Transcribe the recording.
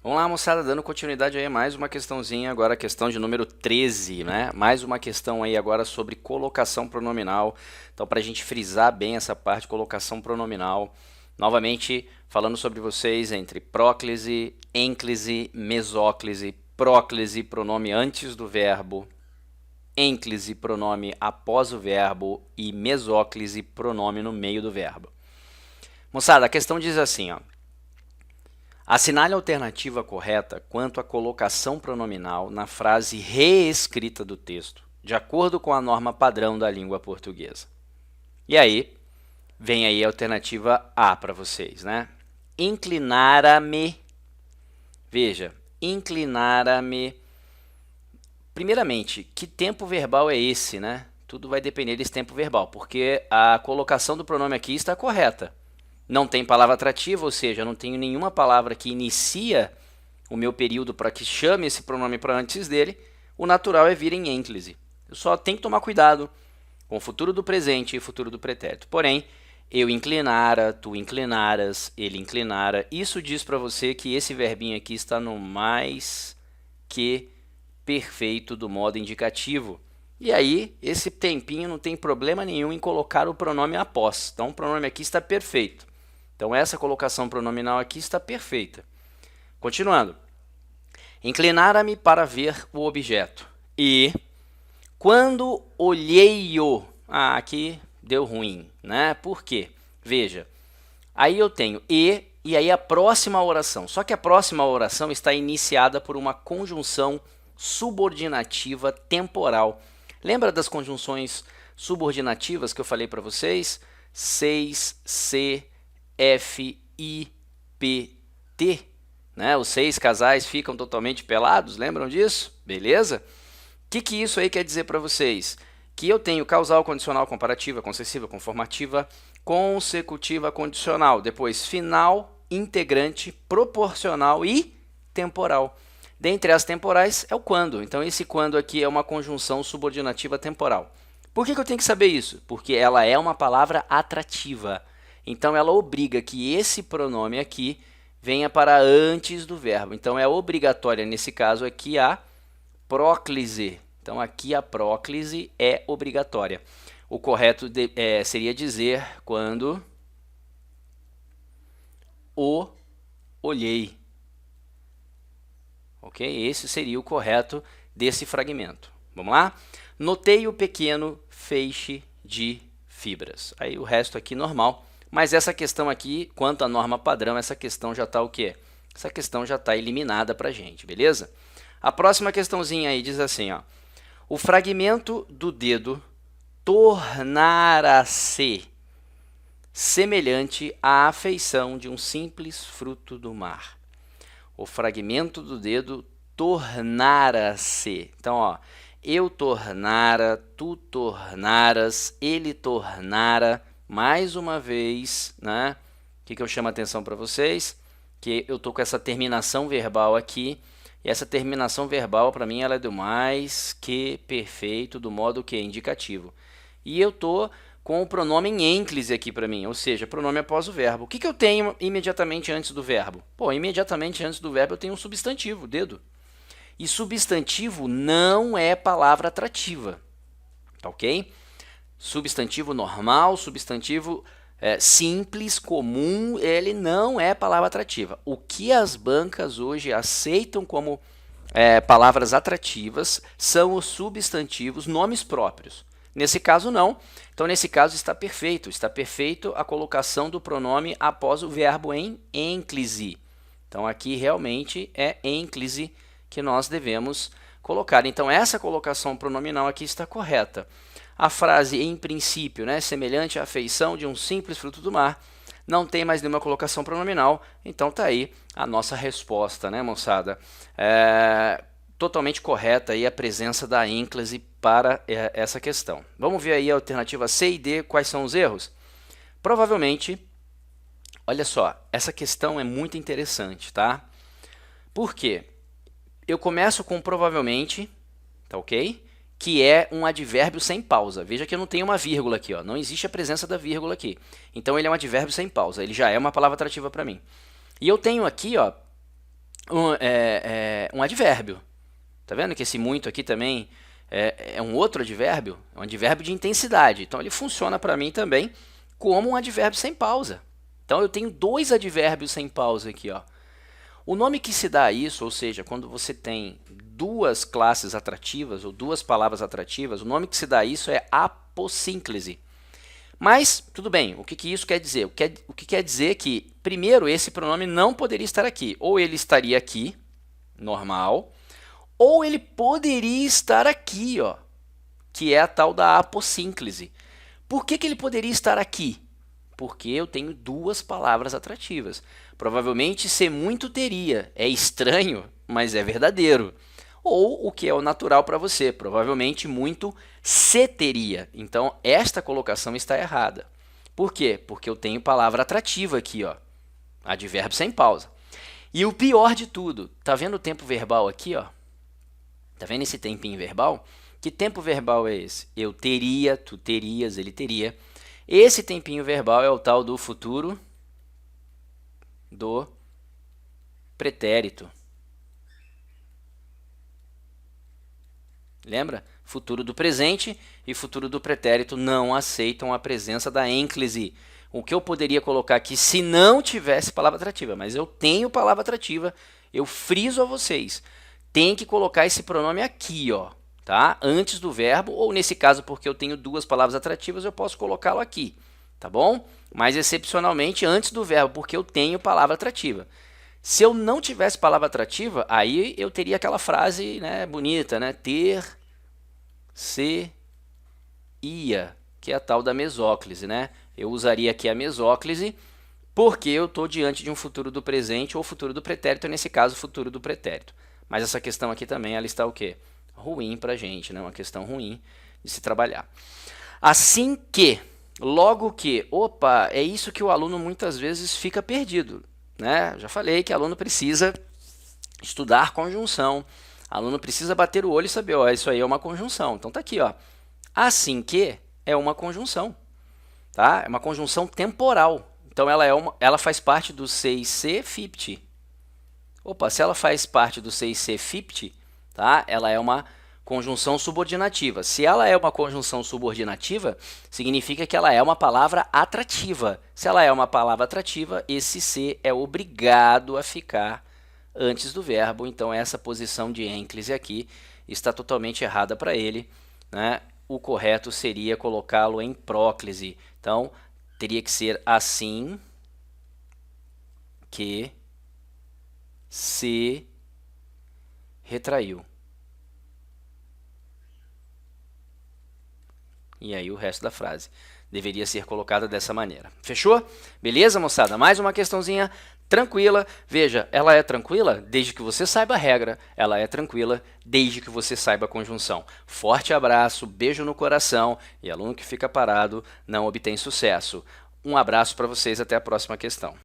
Vamos lá, moçada, dando continuidade aí a mais uma questãozinha, agora a questão de número 13, né? Mais uma questão aí agora sobre colocação pronominal. Então, para a gente frisar bem essa parte, colocação pronominal, novamente falando sobre vocês entre próclise, ênclise, mesóclise, próclise, pronome antes do verbo, ênclise, pronome após o verbo e mesóclise, pronome no meio do verbo. Moçada, a questão diz assim, ó. Assinale a alternativa correta quanto à colocação pronominal na frase reescrita do texto, de acordo com a norma padrão da língua portuguesa. E aí, vem aí a alternativa A para vocês, né? Inclinara-me. Veja, inclinara-me. Primeiramente, que tempo verbal é esse, né? Tudo vai depender desse tempo verbal, porque a colocação do pronome aqui está correta. Não tem palavra atrativa, ou seja, eu não tenho nenhuma palavra que inicia o meu período para que chame esse pronome para antes dele. O natural é vir em ênclise. Eu só tenho que tomar cuidado com o futuro do presente e o futuro do pretérito. Porém, eu inclinara, tu inclinaras, ele inclinara. Isso diz para você que esse verbinho aqui está no mais que perfeito do modo indicativo. E aí, esse tempinho não tem problema nenhum em colocar o pronome após. Então, o pronome aqui está perfeito. Então, essa colocação pronominal aqui está perfeita. Continuando. Inclinara-me para ver o objeto. E, quando olhei-o... aqui deu ruim, né? Por quê? Veja, aí eu tenho e aí a próxima oração. Só que a próxima oração está iniciada por uma conjunção subordinativa temporal. Lembra das conjunções subordinativas que eu falei para vocês? 6, C, F, I, P, T. Né? Os 6 casais ficam totalmente pelados, lembram disso? Beleza? O que isso aí quer dizer para vocês? Que eu tenho causal, condicional, comparativa, concessiva, conformativa, consecutiva, condicional. Depois final, integrante, proporcional e temporal. Dentre as temporais é o quando. Então, esse quando aqui é uma conjunção subordinativa temporal. Por que eu tenho que saber isso? Porque ela é uma palavra atrativa. Então, ela obriga que esse pronome aqui venha para antes do verbo. Então, é obrigatória, nesse caso aqui, a próclise. Então, aqui a próclise é obrigatória. O correto seria dizer quando o olhei. Ok? Esse seria o correto desse fragmento. Vamos lá? Notei o pequeno feixe de fibras. Aí o resto aqui normal. Mas essa questão aqui, quanto à norma padrão, essa questão já está o quê? Essa questão já está eliminada para a gente, beleza? A próxima questãozinha aí diz assim, ó. O fragmento do dedo tornara-se semelhante à feição de um simples fruto do mar. O fragmento do dedo tornara-se. Então, ó, eu tornara, tu tornaras, ele tornara. Mais uma vez, né? O que eu chamo a atenção para vocês? Que eu tô com essa terminação verbal aqui. E essa terminação verbal, para mim, ela é do mais que perfeito, do modo que é indicativo. E eu tô com o pronome em ênclise aqui para mim, ou seja, pronome após o verbo. O que eu tenho imediatamente antes do verbo? Pô, imediatamente antes do verbo eu tenho um substantivo, dedo. E substantivo não é palavra atrativa, tá ok? Substantivo normal, substantivo simples, comum, ele não é palavra atrativa. O que as bancas hoje aceitam como palavras atrativas são os substantivos, nomes próprios. Nesse caso, não. Então, nesse caso, está perfeito. Está perfeito a colocação do pronome após o verbo em ênclise. Então, aqui realmente é ênclise que nós devemos colocar. Então, essa colocação pronominal aqui está correta. A frase em princípio, né, semelhante à feição de um simples fruto do mar, não tem mais nenhuma colocação pronominal, então está aí a nossa resposta, né, moçada? Totalmente correta aí a presença da ênclise para essa questão. Vamos ver aí a alternativa C e D, quais são os erros? Provavelmente, olha só, essa questão é muito interessante, tá? Por quê? Eu começo com provavelmente, tá ok? Que é um advérbio sem pausa. Veja que eu não tenho uma vírgula aqui, ó. Não existe a presença da vírgula aqui. Então, ele é um advérbio sem pausa. Ele já é uma palavra atrativa para mim. E eu tenho aqui, ó, um advérbio. Tá vendo que esse muito aqui também é um outro advérbio? É um advérbio de intensidade. Então ele funciona para mim também como um advérbio sem pausa. Então eu tenho dois advérbios sem pausa aqui, ó. O nome que se dá a isso, ou seja, quando você tem duas classes atrativas ou duas palavras atrativas, o nome que se dá a isso é apossínclise. Mas, tudo bem, o que isso quer dizer? O que quer dizer que, primeiro, esse pronome não poderia estar aqui. Ou ele estaria aqui, normal, ou ele poderia estar aqui, ó, que é a tal da apossínclise. Por que ele poderia estar aqui? Porque eu tenho duas palavras atrativas. Provavelmente ser muito teria. É estranho, mas é verdadeiro. Ou o que é o natural para você, provavelmente muito se teria. Então, esta colocação está errada. Por quê? Porque eu tenho palavra atrativa aqui, ó. Advérbio sem pausa. E o pior de tudo, tá vendo o tempo verbal aqui, ó? Tá vendo esse tempinho verbal? Que tempo verbal é esse? Eu teria, tu terias, ele teria. Esse tempinho verbal é o tal do futuro do pretérito. Lembra? Futuro do presente e futuro do pretérito não aceitam a presença da ênclise. O que eu poderia colocar aqui se não tivesse palavra atrativa? Mas eu tenho palavra atrativa, eu friso a vocês. Tem que colocar esse pronome aqui, ó, tá? Antes do verbo, ou nesse caso, porque eu tenho duas palavras atrativas, eu posso colocá-lo aqui, tá bom? Mas excepcionalmente antes do verbo, porque eu tenho palavra atrativa. Se eu não tivesse palavra atrativa, aí eu teria aquela frase, né, bonita, né? Ter, se, ia, que é a tal da mesóclise, né? Eu usaria aqui a mesóclise porque eu estou diante de um futuro do presente ou futuro do pretérito, nesse caso, futuro do pretérito. Mas essa questão aqui também, ela está o quê? Ruim para a gente, né? Uma questão ruim de se trabalhar. Assim que, logo que, opa, é isso que o aluno muitas vezes fica perdido, né? Já falei que o aluno precisa estudar conjunção, o aluno precisa bater o olho e saber, ó, isso aí é uma conjunção. Então tá aqui, ó. Assim que é uma conjunção, tá? É uma conjunção temporal. Então ela faz parte do 6C 50. Opa, se ela faz parte do 6C 50, tá? Ela é uma conjunção subordinativa. Se ela é uma conjunção subordinativa, significa que ela é uma palavra atrativa. Se ela é uma palavra atrativa, esse C é obrigado a ficar antes do verbo. Então, essa posição de ênclise aqui está totalmente errada para ele, né? O correto seria colocá-lo em próclise. Então, teria que ser assim que se retraiu. E aí o resto da frase deveria ser colocada dessa maneira. Fechou? Beleza, moçada? Mais uma questãozinha tranquila. Veja, ela é tranquila desde que você saiba a regra. Ela é tranquila desde que você saiba a conjunção. Forte abraço, beijo no coração. E aluno que fica parado não obtém sucesso. Um abraço para vocês, até a próxima questão.